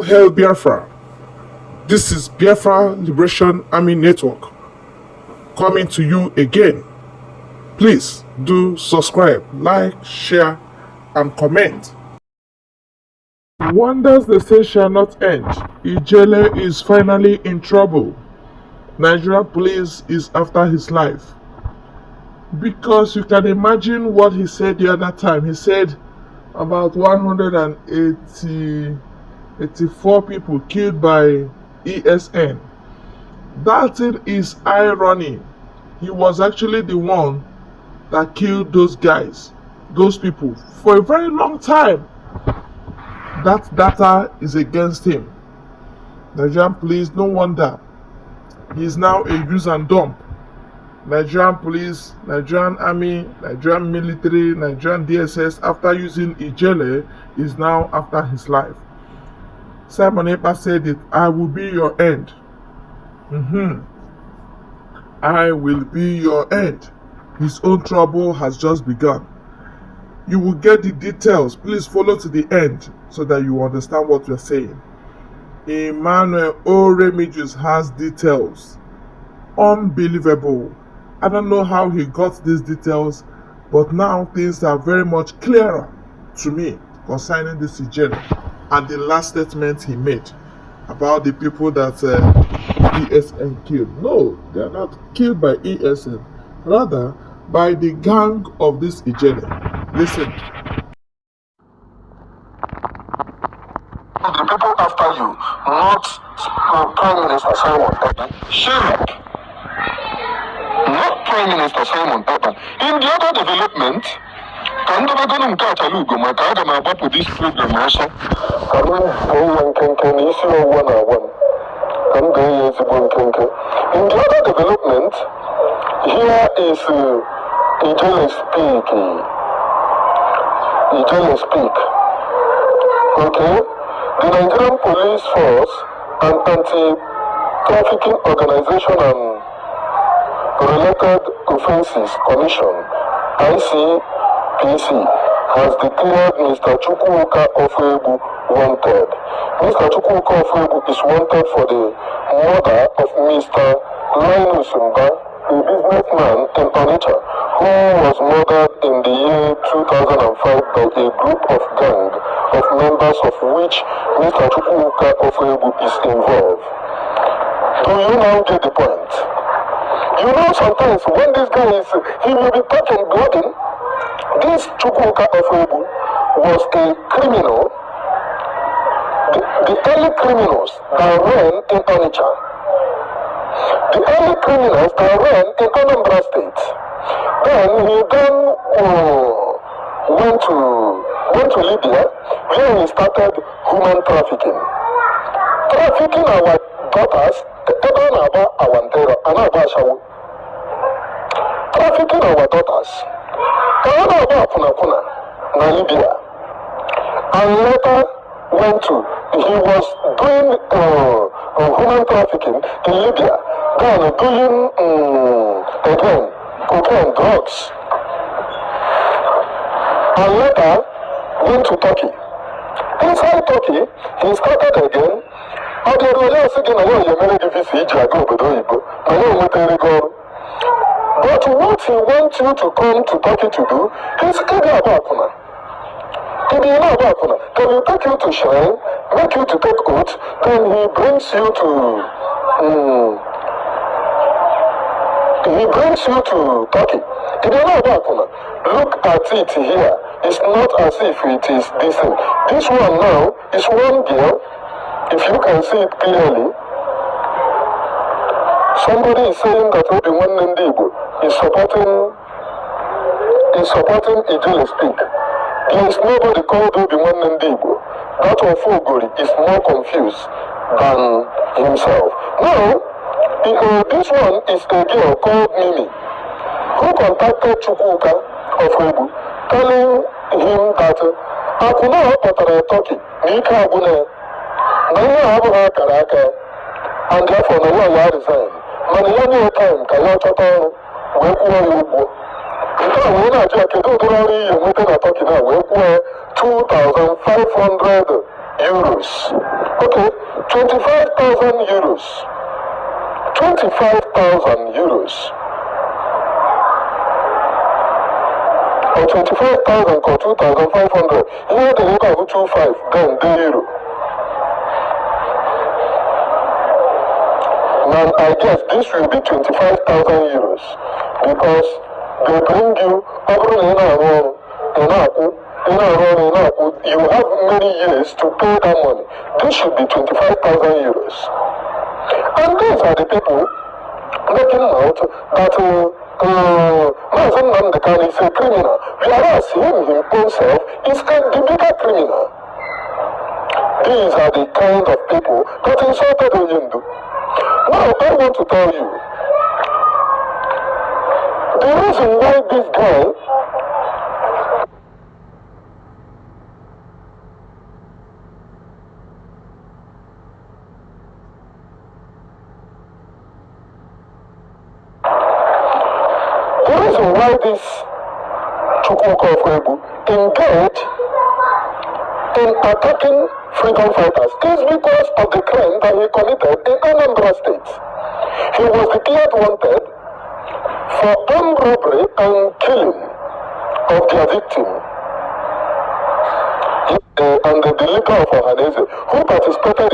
Hail Biafra! This is Biafra Liberation Army Network coming to you again. Please do subscribe, like, share, and comment. Wonders they say shall not end. Udele is finally in trouble. Nigeria police is after his life. Because you can imagine what he said the other time. He said about 184 people killed by ESN. That thing is irony. He was actually the one that killed those guys, those people, for a very long time. That data is against him. Nigerian police, no wonder. He is now a use and dump. Nigerian police, Nigerian army, Nigerian military, Nigerian DSS, after using Udele, is now after his life. Simon Ekpa said it, I will be your end. I will be your end. His own trouble has just begun. You will get the details. Please follow to the end so that you understand what we're saying. Emmanuel Oremijus has details. Unbelievable. I don't know how he got these details, but now things are very much clearer to me concerning this Udele and the last statement he made about the people that ESN killed. No, they are not killed by ESN, rather by the gang of this Udele. Listen. The people after you, not Prime Minister Simon Ekpa. Shame. Not Prime Minister Simon Ekpa. In the other development, can never go to Katalugo, my God, I'm about to this program also. I'm going to issue one on one. I'm going to go. In the other development, here is Udele speak. Udele speak. Okay? The Nigerian Police Force and Anti-Trafficking Organization and Related Offences Commission, ICPC, has declared Mr. Chukwuka Ofebu wanted. Mr. Chukwuka Ofebu is wanted for the murder of Mr. Linus Mba, a businessman in Onitsha, who was murdered in the year 2005 by a group of gang of members of which Mr. Chukwuka Ofebu is involved. Do you now get the point? You know, sometimes when this guy is, he will be talking blogging. This Chukwuka Ofebu was a criminal, the early criminals that ran in Onitsha. The early criminals that ran in Anambra State. Then he went to Libya, where he started human trafficking. Trafficking our daughters, trafficking our daughters, na Libya, and later he was doing human trafficking in Libya, then doing again cocaine, drugs, and later went to Turkey. Inside Turkey, he started again. But what he wants you to come to Turkey to do is Abakuna. Can you take you to shrine, make you to take oath, then he brings you to Turkey. Look at it here. It's not as if it is this thing. This one now is one girl. If you can see it clearly, somebody is saying that Obi-Wan Ndibo is supporting Udele speak. There is nobody called Obi-Wan Ndibo. That Ofogori is more confused than himself. Now, this one is a girl called Mimi, who contacted Chukwuka Ofebu, telling him that Akuna Patara Turkey, Nika Abune, Nanya Abuna Karaka, and therefore no one will resign. Manilani time, Kayachata, Wekuwa. When I check it, you went to Turkey now, Wekuwa 2,500 euros. Okay, 25,000 euros. 25,000 euros. Or 25,000 or 2,500. Here the look at 25, then the euro. Now I guess this will be 25,000 euros because they bring you over you have many years to pay that money. This should be 25,000 euros. And these are the people making out that Mazen Namdekan is a criminal, whereas him himself is the bigger criminal. These are the kind of people that insulted Oyindu. Now I want to tell you, the reason why this guy this Chukwuka engaged in attacking freedom fighters is because of the crime that he committed in Anambra State. He was declared wanted for armed robbery and killing of their victim. And the leader of Ohanese who participated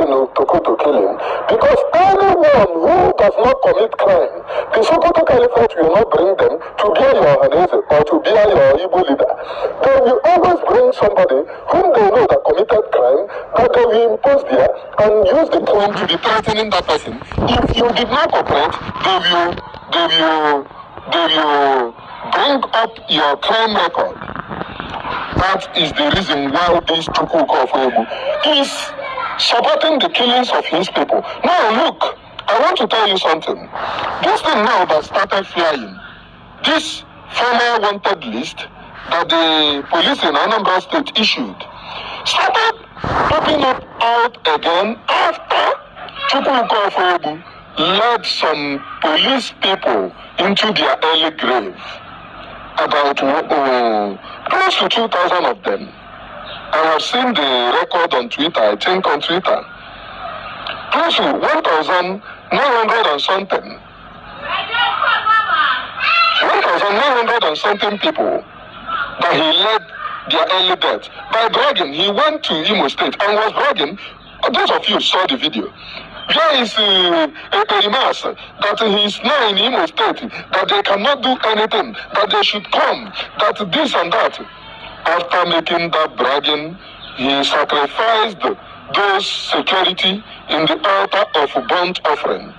in Otokoto killing, because anyone who does not commit crime, the Sokoto Caliphate will not bring them to be your Ohanese or to be your Igbo leader. They will always bring somebody whom they know that committed crime, that they will impose there and use the crime to be threatening that person. If you did not cooperate, they will bring up your crime record. That is the reason why this Chukwuka is supporting the killings of his people. Now look, I want to tell you something. This thing now that started flying, this former wanted list that the police in Anambra State issued, started popping up out again after Chukwuka led some police people into their early grave. About close to 2,000 of them. I have seen the record on Twitter, I think on Twitter. Close to 1,900 and something. 1,900 and something people that he led their early death. By bragging, he went to Imo State and was bragging. Those of you saw the video. There is a remark that he is now in Imo State, that they cannot do anything, that they should come, that this and that. After making that bragging, he sacrificed those security in the altar of burnt offering.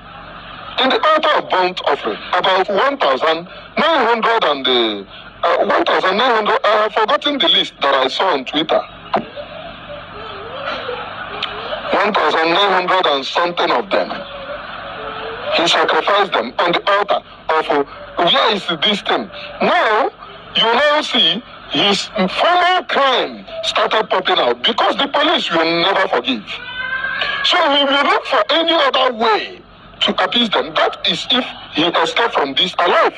In the altar of burnt offering, about 1,900 and 1,900, I have forgotten the list that I saw on Twitter. 1,900 and something of them. He sacrificed them on the altar of where is this thing? Now, you now see his former crime started popping out because the police will never forgive. So he will look for any other way to appease them. That is if he escaped from this alive.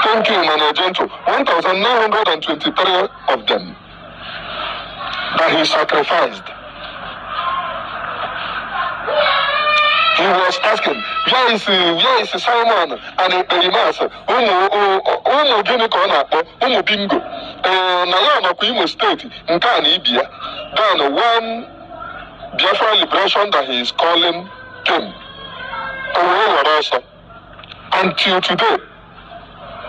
Thank you, Manager Gentle. 1,923 of them that he sacrificed. He was asking, where is Simon and Elimas? Umu Guinea, Umu Bingo. Nayama Imo State, Nkani Ibia. Then one Biafra liberation that he is calling came. Until today,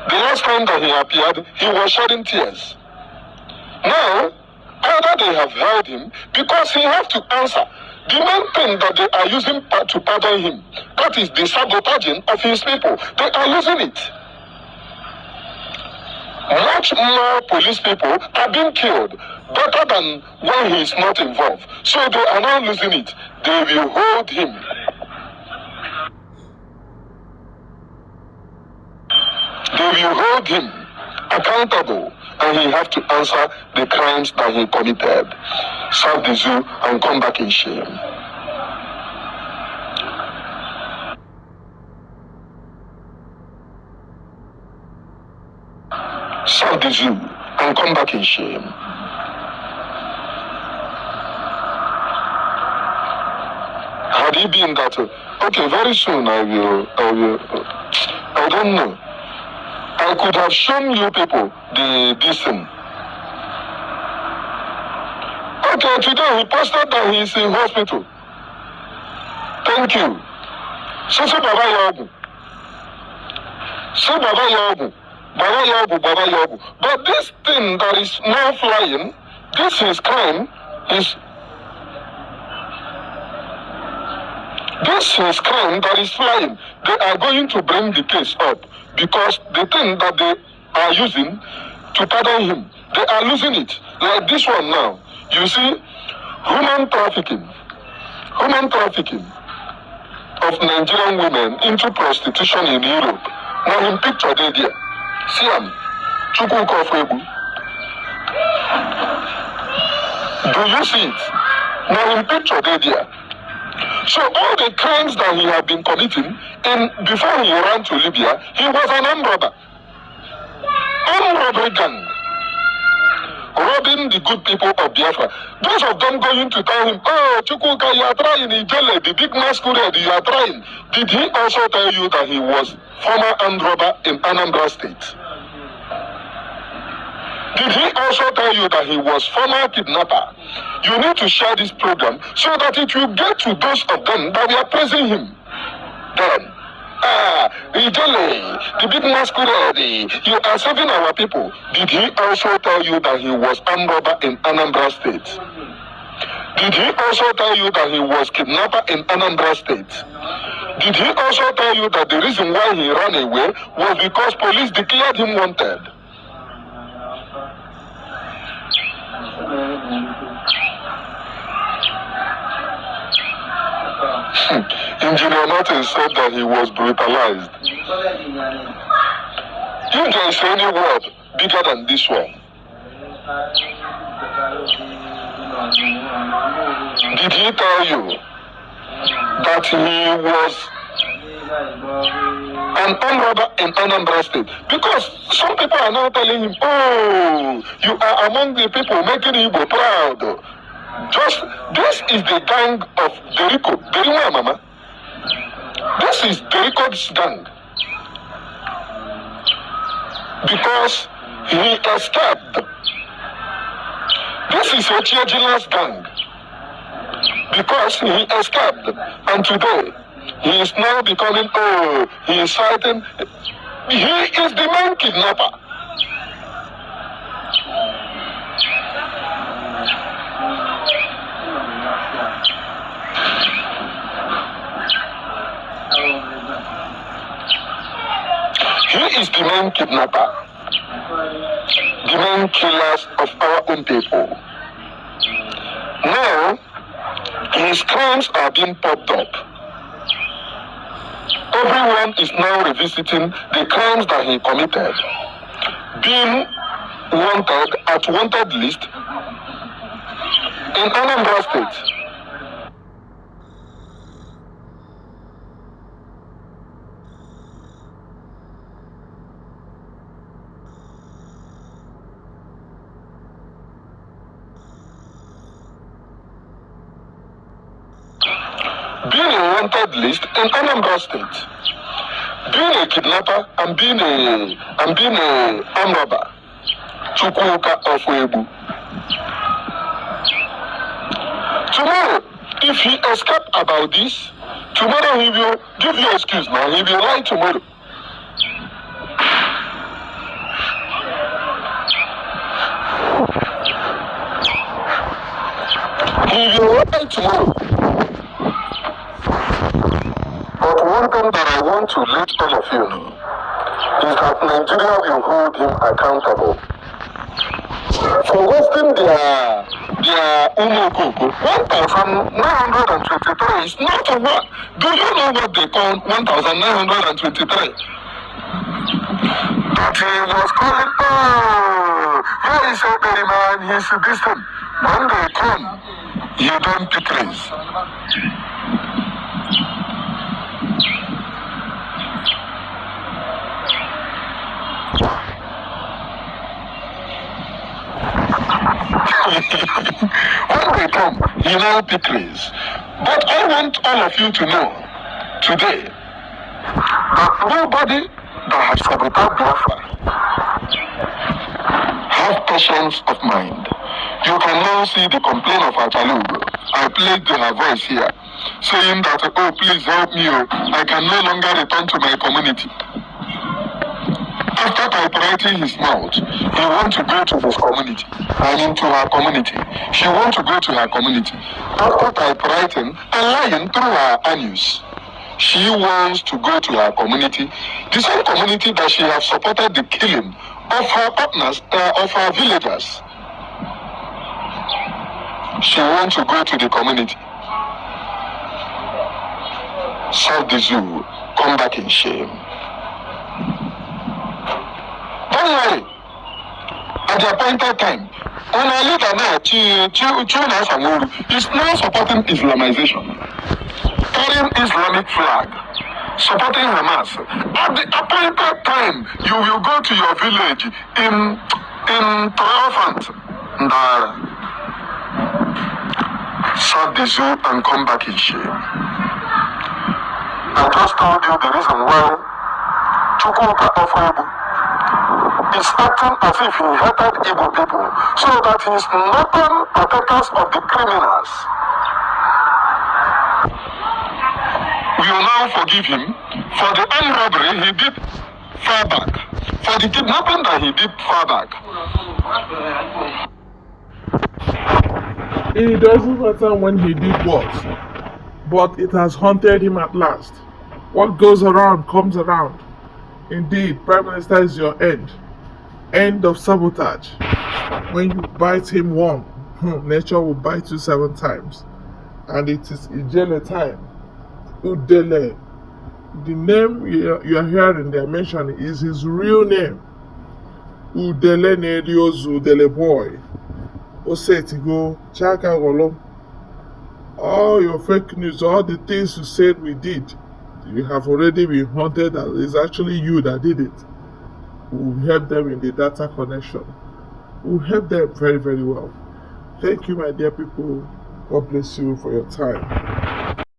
the last time that he appeared, he was shedding tears. Now, either they have held him because he has to answer. The main thing that they are using to pardon him, that is the sabotaging of his people. They are using it. Much more police people are being killed better than when he is not involved. So they are now losing it. They will hold him. They will hold him accountable, and he have to answer the crimes that he committed. Serve the zoo and come back in shame. serve the zoo, and come back in shame. Had he been that, okay, very soon I don't know. I could have shown you people this thing. Okay, today he posted that he's in hospital. Thank you. Sisi Baba Yabu. Say Baba Yabu. Baba Yabu, Baba Yabu. But this thing that is now flying, this is crime, this is crime that is flying. They are going to bring the case up because the thing that they are using to pardon him, they are losing it. Like this one now. You see, human trafficking of Nigerian women into prostitution in Europe. Now in picture there. See him. Chukwuka Ofebu. Do you see it? Now in picture there. So all the crimes that he had been committing, before he ran to Libya, he was an armed robber. Armed robbery gang. Robbing the good people of Biafra. Those of them going to tell him, oh, Chukwuka, you are trying Udele, the big masquerade, you are trying. Did he also tell you that he was former armed robber in Anambra State? Did he also tell you that he was former kidnapper? You need to share this program so that it will get to those of them that we are praising him. Then, Udele, the big masquerade, you are saving our people. Did he also tell you that he was armed robber in Anambra State? Did he also tell you that he was kidnapper in Anambra State? Did he also tell you that the reason why he ran away was because police declared him wanted? Engineer Martin said that he was brutalized. If there is any word bigger than this one, did he tell you that he was an armed robber in Anambra State? Because some people are now telling him, oh, you are among the people making Igbo proud. This is the gang of Jericho. Jericho, Mama. This is Jericho's gang. Because he escaped. This is Ochiejila's gang. Because he escaped. And today, he is now becoming, he is fighting. He is the main kidnapper. He is the main kidnapper, the main killers of our own people. Now, his crimes are being popped up. Everyone is now revisiting the crimes that he committed, being wanted at wanted list in Anambra State. Being a wanted list in Anambra State, being a kidnapper and being a armed robber, Chukwuka Ofebu. Tomorrow, if he escapes about this, tomorrow he will give you excuse now. He will lie tomorrow. He will lie tomorrow. But one thing that I want to let all of you know is that Nigeria will hold him accountable for wasting their Umokoko. 1,923 is not a what? Do you know what they call 1,923? That he was calling, here is a man, he's distant. When they come, you don't pick race. When they come, he now decrees. But I want all of you to know today that nobody that has sabotaged Biafra have patience of mind. You can now see the complaint of Achalugo. I played her voice here, saying that, oh, please help me, oh, I can no longer return to my community. After typewriting his mouth, he wants to go to his community, to her community. She wants to go to her community. After typewriting and lying through her anus, she wants to go to her community, the same community that she has supported the killing of her partners, of her villagers. She wants to go to the community. Serve the zoo, come back in shame. Don't worry. At the appointed time, when I look at that, Chuna is now supporting Islamization, carrying Islamic flag, supporting Hamas. At the appointed time, you will go to your village in triumphant and serve the zoo and come back in shame. I just told you the reason why Chukwuka Ofebu is acting as if he hated Igbo people, so that he is nothing partakers of the criminals. We will now forgive him for the armed robbery he did far back, for the kidnapping that he did far back. It doesn't matter when he did what, but it has haunted him at last. What goes around comes around. Indeed, Prime Minister is your end. End of sabotage. When you bite him one, nature will bite you 7 times. And it is Udele time. Udele. The name you are hearing there mentioned is his real name. Udele Neriozu Udele boy. Osetigo, Chaka Golom. All your fake news, all the things you said we did, you have already been haunted that it's actually you that did it. We'll help them in the data connection. We'll help them very, very well. Thank you, my dear people. God bless you for your time.